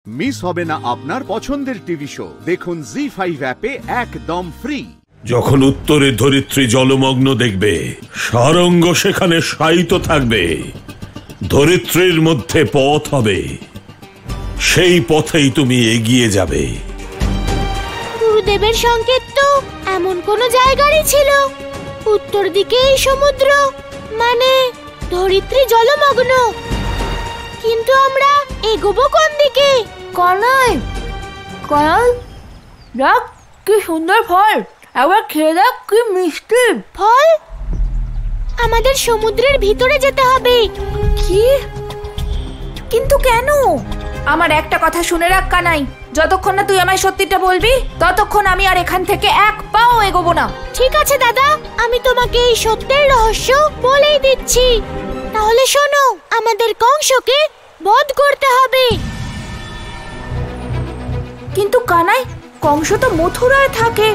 Miss হবে না আপনার পছন্দের টিভি শো। দেখুন জি5 অ্যাপে একদম ফ্রি। যখন উত্তরের ধরিত্রী জলমগ্ন দেখবে, সারঙ্গ সেখানে শায়িত থাকবে, ধরিত্রীর মধ্যে পথ হবে, সেই পথেই তুমি এগিয়ে যাবে। গুরুদেবের সংকেত তো এমন কোন জায়গারই ছিল। উত্তর দিকে এই সমুদ্র, মানে ধরিত্রী জলমগ্ন। কিন্তু আমরা এগোবো কোন দিকে? কানাই, কানাই, দেখ কি সুন্দর ফল, একবার খেয়ে দেখ কি মিষ্টি ফল। আমাদের সমুদ্রের ভিতরে যেতে হবে। কি? কিন্তু কেন? আমার একটা কথা শুনে রাখ কানাই, যতক্ষণ না তুই আমায় সত্যিটা বলবি ততক্ষণ আমি আর এখান থেকে এক পাও এগোবো না। ঠিক আছে দাদা, আমি তোমাকে এই সত্যের রহস্য বলেই দিচ্ছি। তাহলে শোনো, আমাদের কংসকে বধ করতে হবে। কিন্তু কানাই, কংস তো মথুরায় থাকে,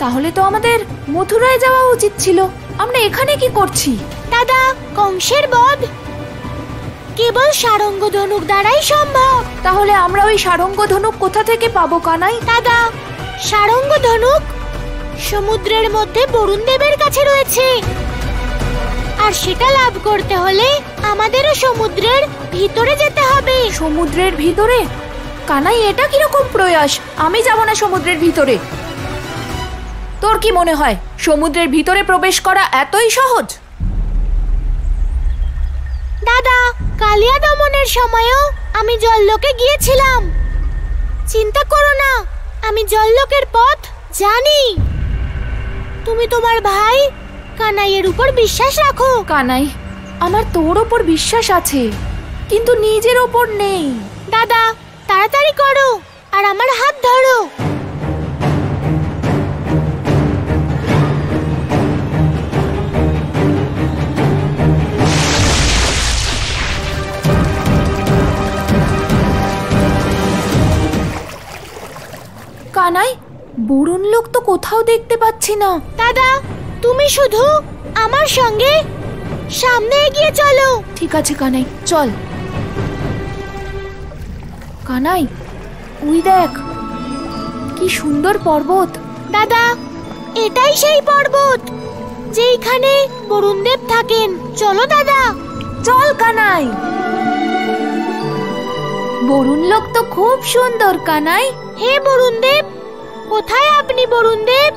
তাহলে তো আমাদের মথুরায় যাওয়া উচিত ছিল। আমরা এখানে কি করছি? দাদা, কংসের বধ কেবল সারঙ্গ ধনুক দ্বারাই সম্ভব। তাহলে আমরা ওই সারঙ্গ ধনুক কোথা থেকে পাবো কানাই? দাদা, সারঙ্গ ধনুক সমুদ্রের মধ্যে বরুণ দেবের কাছে রয়েছে, আর সেটা লাভ করতে হলে আমাদেরও সমুদ্রের ভিতরে যেতে হবে। সমুদ্রের ভিতরে? কানাই, এটা কিরকম প্রয়াস? আমি যাব না সমুদ্রের ভিতরে। তোর কি মনে হয় সমুদ্রের ভিতরে প্রবেশ করা এতই সহজ? দাদা, কালিয়া দমনের সময়ও আমি জললোকে গিয়েছিলাম। চিন্তা করো না, আমি জললোকের পথ জানি। তুমি তোমার ভাই কানাইয়ের উপর বিশ্বাস রাখো। কানাই, আমার তোর ওপর বিশ্বাস আছে, কিন্তু নিজের ওপর নেই। দাদা, তাড়াতাড়ি করো আর আমার হাত ধরো। কানাই, বরুণ লোক তো কোথাও দেখতে পাচ্ছি না। দাদা, তুমি শুধু আমার সঙ্গে সামনে এগিয়ে চলো। ঠিক আছে কানাই, চল। কানাই, ওই দেখ কি সুন্দর পর্বত। দাদা, এটাই সেই পর্বত যেখানে বরুণদেব থাকেন। চলো দাদা। চল কানাই। বরুণ লোক তো খুব সুন্দর কানাই। হে বরুণদেব, কোথায় আপনি বরুণদেব?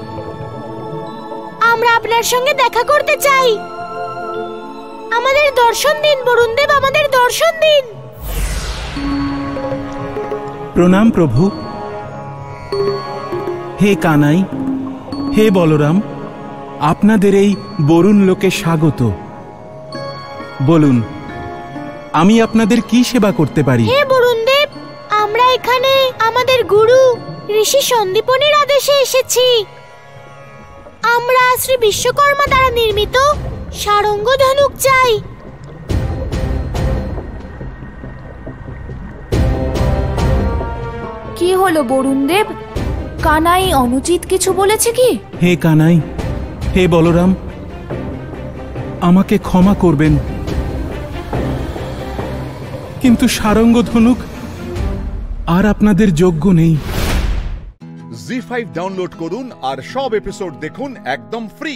আমরা আপনার সঙ্গে দেখা করতে চাই। আমাদের দর্শন দিন বরুণদেব, আমাদের দর্শন দিন। প্রণাম প্রভু। হে কানাই, হে বলরাম, আপনাদের এই বরুণ লোকে স্বাগত। বলুন, আমি আপনাদের কি সেবা করতে পারি? হে বরুণদেব, আমরা এখানে আমাদের গুরু ঋষি সন্দীপনের আদেশে এসেছি। আমরা শ্রী বিশ্বকর্মা দ্বারা নির্মিত সারঙ্গ ধনুক চাই। কি হলো বরুণদেব? কানাই অনুচিত কিছু বলেছে কি? হে কানাই, হে বলরাম, আমাকে ক্ষমা করবেন, কিন্তু সারঙ্গ ধনুক আর আপনাদের যোগ্য নেই। জি5 ডাউনলোড করুন আর সব এপিসোড দেখুন একদম ফ্রি।